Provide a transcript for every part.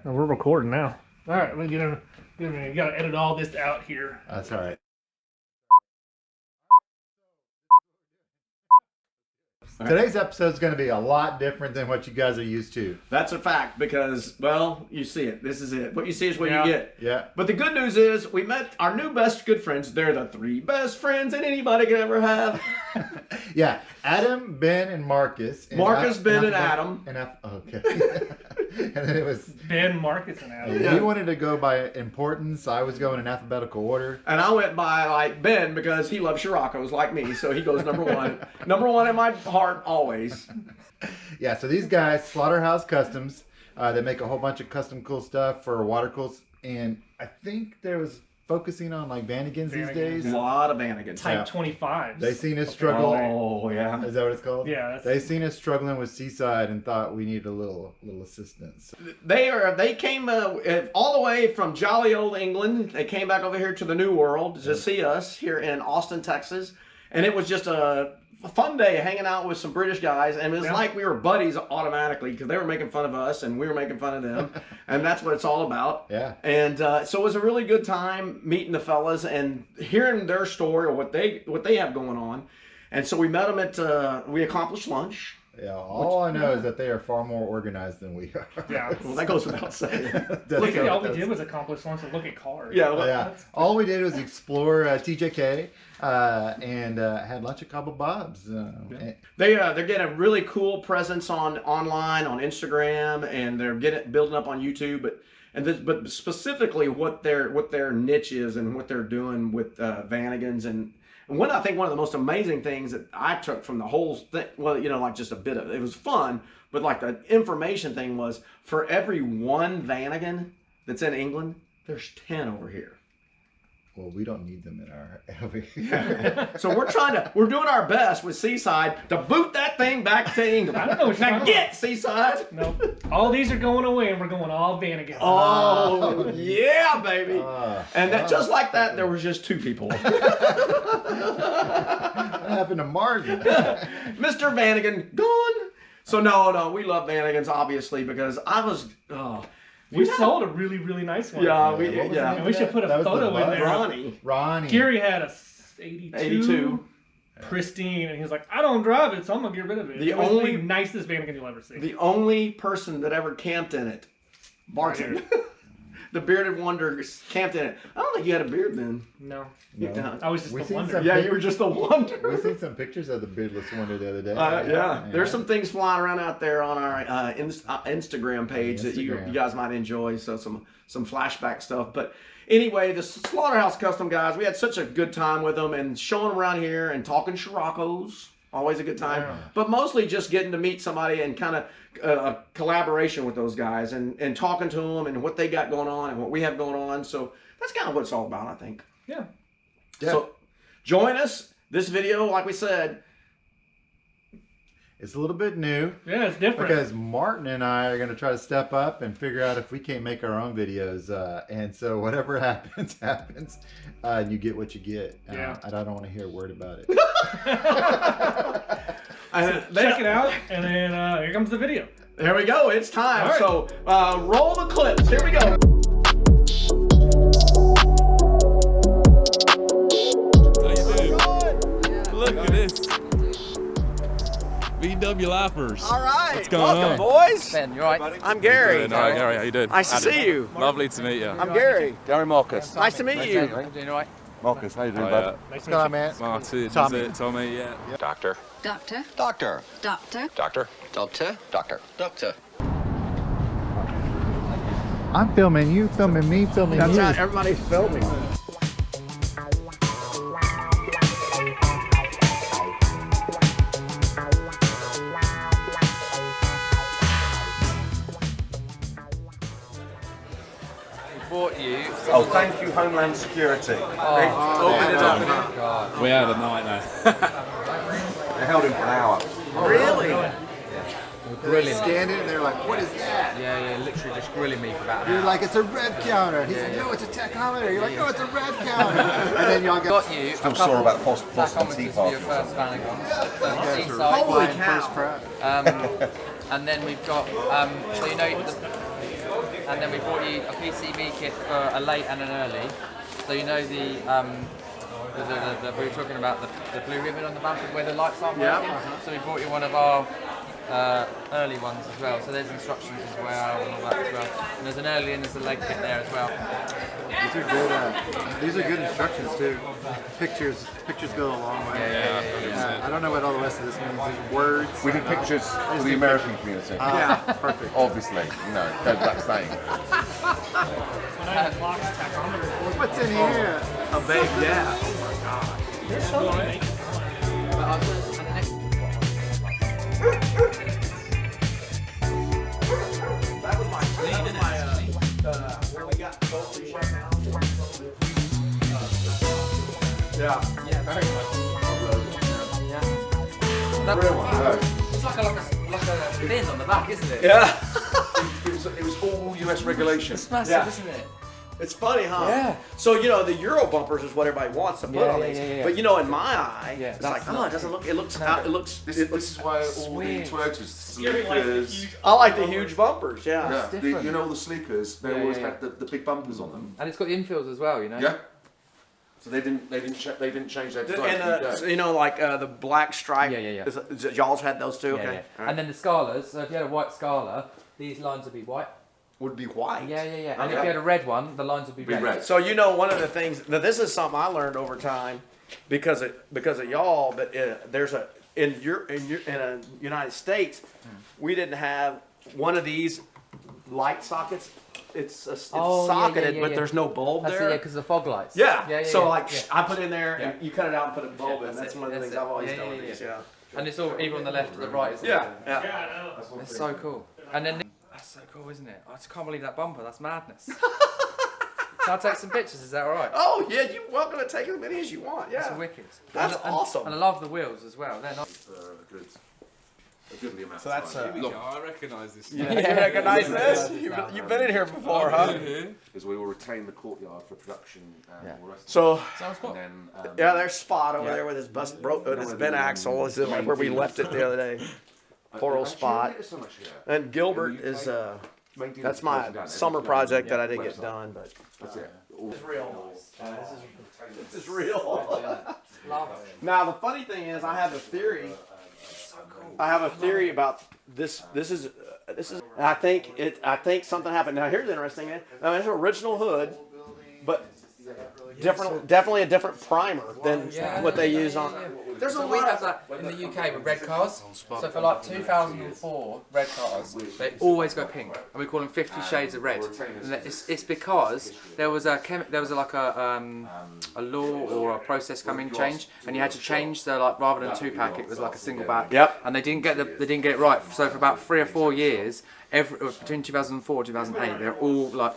We're recording now. All right, we get in. You gotta edit all this out here. That's all right. Today's episode is going to be a lot different than what you guys are used to. That's a fact because, well, you see it. This is it. What you see is what you get. Yeah. But the good news is we met our new best good friends. They're the three best friends that anybody could ever have. Yeah. Adam, Ben, and Marcus. Marcus, Ben, and Adam. Okay. And then it was Ben, Marcus, and Adam. He wanted to go by importance. I was going in alphabetical order. And I went by like Ben because he loves Scirocco's like me. So he goes number one. Number one in my heart always. Yeah, so these guys, Slaughterhouse Customs, they make a whole bunch of custom cool stuff for water cools. And I think there was focusing on like Vanagons these days. A lot of Vanagons. Type 25s. They seen us struggle. Oh, yeah. Is that what it's called? Yeah. They seen us struggling with Seaside and thought we need a little assistance. They came all the way from jolly old England. They came back over here to the New World to see us here in Austin, Texas. And it was just a fun day hanging out with some British guys, and it was like we were buddies automatically because they were making fun of us and we were making fun of them, and that's what it's all about. Yeah. And so it was a really good time meeting the fellas and hearing their story or what they have going on. And so we met them at we accomplished lunch. Yeah, all I know is that they are far more organized than we are. Yeah. Well, that goes without saying. All we did was accomplish lunch and look at cars. Yeah. Well, yeah. All we did was explore TJK and had lunch at Cabo Bob's. They're getting a really cool presence online on Instagram, and they're building up on YouTube. But specifically what their niche is and what they're doing with Vanagons and I think one of the most amazing things that I took from the whole thing, well, like just a bit of it was fun, but like the information thing was for every one Vanagon that's in England, there's 10 over here. Well, we don't need them in our over here. So we're doing our best with Seaside to boot that thing back to England. I don't know what you're now get Seaside. No, all these are going away, and we're going all Vanagons. Oh yeah, baby! And that just like that, there was just two people. What happened to Martin? Mr. Vanagon gone. So no, we love Vanagons obviously because I was. We sold a really, really nice one. Yeah, And we should put a photo in there. Ronnie. Gary had a 82. Pristine, and he was like, I don't drive it, so I'm going to get rid of it. The only nicest Vanagon you'll ever see. The only person that ever camped in it, Barton. The bearded wonder camped in it. I don't think you had a beard then. No. I was just the wonder. Yeah, you were just the wonder. We seen some pictures of the beardless wonder the other day. Yeah. There's some things flying around out there on our Instagram page that you guys might enjoy. So some flashback stuff. But anyway, the Slaughterhouse Custom guys, we had such a good time with them and showing them around here and talking Scirocco's. Always a good time. Yeah. But mostly just getting to meet somebody and kind of a collaboration with those guys and talking to them and what they got going on and what we have going on. So that's kind of what it's all about, I think. Yeah. So join us. This video, like we said, it's a little bit new. Yeah, it's different. Because Martin and I are going to try to step up and figure out if we can't make our own videos. And so whatever happens. You get what you get. Yeah. I don't want to hear a word about it. Check it out, and then here comes the video. There we go. It's time. Right. So roll the clips. Here we go. How you doing? Look at this. VWLIFERS. All right. What's going on? Boys. Ben, you all right? I'm Gary. Good. All right, Gary, how you doing? Nice to see you. Lovely to meet you. I'm Gary. Gary Marcus. Nice to meet you. Doing all right? Marcus, how you doing, Oh, bud? Nice What's going on, man? Martin, Tommy. is it? Tommy, yeah. Doctor. Doctor. Doctor. Doctor. Doctor. Doctor. Doctor. Doctor. I'm filming you, filming me, filming That's you. how everybody's filming. Bought you. Oh, thank you, Homeland Security. Open it up. God. We had a nightmare. They held him for an hour. Really? Grilling. Scanned it and they're like, what is that? Yeah, literally just grilling me for about an You're hour. like, it's a rev counter. He's like, no, it's a tachometer. You're like, no, it's a rev counter. And then y'all Got you. Still sore about Boston Tea tachometers for your Party. first Vanagon. Holy Seaside. first crowd. And then we've got, so you know, and then we bought you a PCB kit for a late and an early. So you know the we were talking about the blue ribbon on the back where the lights aren't working. So we bought you one of our early ones as well. So there's instructions as well and all that as well. And there's an early and there's a late kit there as well. These are good. These are good instructions too. Pictures go a long way. Yeah. I don't know what all the rest of this means. Words. We did pictures for the American community. Yeah, perfect. Obviously, goes without saying. What's in here? A big, yeah. Where we got both the Yeah, very much. It's like a bin on the back, isn't it? Yeah. It was all US regulation. It's massive, Yeah. isn't it? It's funny, huh? Yeah. So the Euro bumpers is what everybody wants to put on these. Yeah. But in my eye, Yeah, it's like, that's it doesn't look. It looks. This is why all the Toyotas, sleekers. I like the huge bumpers. Yeah. Yeah, different. you know all the sleekers. They always had the big bumpers on them. And it's got the infills as well, you know. Yeah. So they didn't change their design. And so, the black stripe. Yeah. Y'all's had those too. Yeah, Okay. yeah. All right. And then the Scalas. So if you had a white Scala, these lines would be white. Would be white. Yeah. And Okay. if you had a red one, the lines would be red. So one of the things that this is something I learned over time, because of y'all. But there's in the United States, we didn't have one of these light sockets. It's socketed, but there's no bulb there. Yeah, because the fog lights. Yeah. So I put in there, and you cut it out and put a bulb in. That's one of the things I've always done with these. Yeah. And it's all either on the left or the right. Isn't it? Yeah. It's so cool. And then that's so cool, isn't it? I just can't believe that bumper. That's madness. Can I take some pictures? Is that all right? Oh yeah, you're welcome to take as many as you want. Yeah. That's wicked. That's and, awesome. And I love the wheels as well. They're not. A goodly amount So that's of time. Look, I recognise this. You recognize this? You've been in here before, huh? Because we will retain the courtyard for production and all the rest So of it. And then, there's Spot over there with his his bent axle. Is where we left it the other day. Poor old Spot. So much here. And Gilbert is that's my summer project that I didn't get done, but That's it. it's real. This is real. Now the funny thing is, I have a theory. I have a theory about this. This is. I think something happened. Now here's interesting. Now it's an original hood, but definitely a different primer than what they use on. There's a we have that in the UK with red cars. So for like 2004 red cars, they always go pink, and we call them 50 Shades of Red. And it's because there was a law or a process coming change, and you had to change the rather than 2-pack, it was like a single back. Yep. And they didn't get it right. So for about 3 or 4 years, between 2004 and 2008, they're all like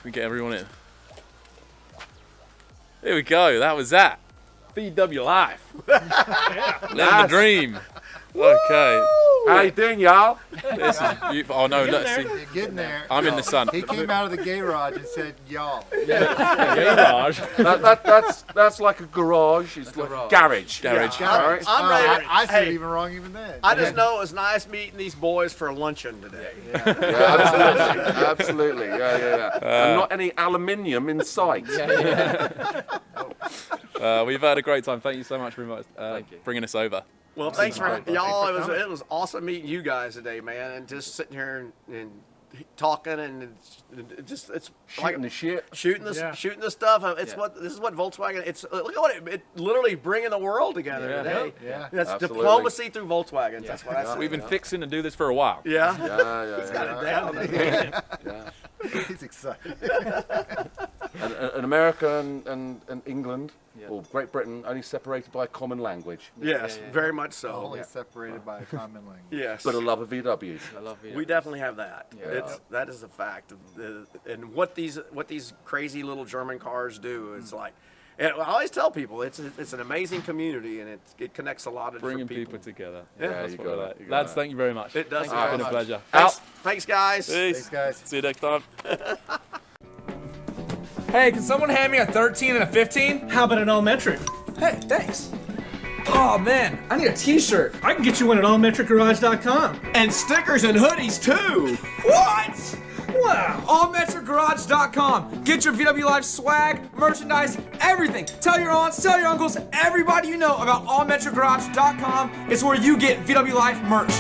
We get everyone in. Here we go. That was that. VWLIFE. Living the dream. Okay. How you doing, y'all? This is beautiful. Oh no, let's see. You're getting there. I'm in the sun. He came out of the garage and said, y'all. Garage. That's like a garage. It's like a garage. Garage. All right. I'm ready. I said Hey, it even wrong even then. I just know it was nice meeting these boys for luncheon today. Yeah, absolutely. Yeah. And not any aluminium in sight. We've had a great time. Thank you so much for bringing us over. Well, thanks for y'all. It was awesome meeting you guys today, man, and just sitting here and talking and it's Shooting the shit. shooting the stuff. This is what Volkswagen. It's look at what it literally bringing the world together today. Yeah. That's Absolutely. diplomacy through Volkswagen. That's what I say. We've been fixing to do this for a while. Yeah. Yeah. Got it down. He's excited. And America and England, or Great Britain, only separated by a common language. Yes, very much so. Only separated by a common language. Yes. But a love of VWs. I love you. We definitely have that. Yeah. That is a fact. And what these crazy little German cars do, it's like, and I always tell people it's an amazing community and it connects a lot of Bringing different people together. Yeah, That's you what got I it, like. you got Lads, it. thank you very much. It does. It's Thank you been a very pleasure. Thanks, guys. Peace. Thanks, guys. See you next time. Hey, can someone hand me a 13 and a 15? How about an all-metric? Hey, thanks. Oh man, I need a t-shirt. I can get you one at allmetricgarage.com. And stickers and hoodies too. What? Wow. Allmetricgarage.com. Get your VWLIFE swag, merchandise, everything. Tell your aunts, tell your uncles, everybody you know about allmetricgarage.com. It's where you get VWLIFE merch.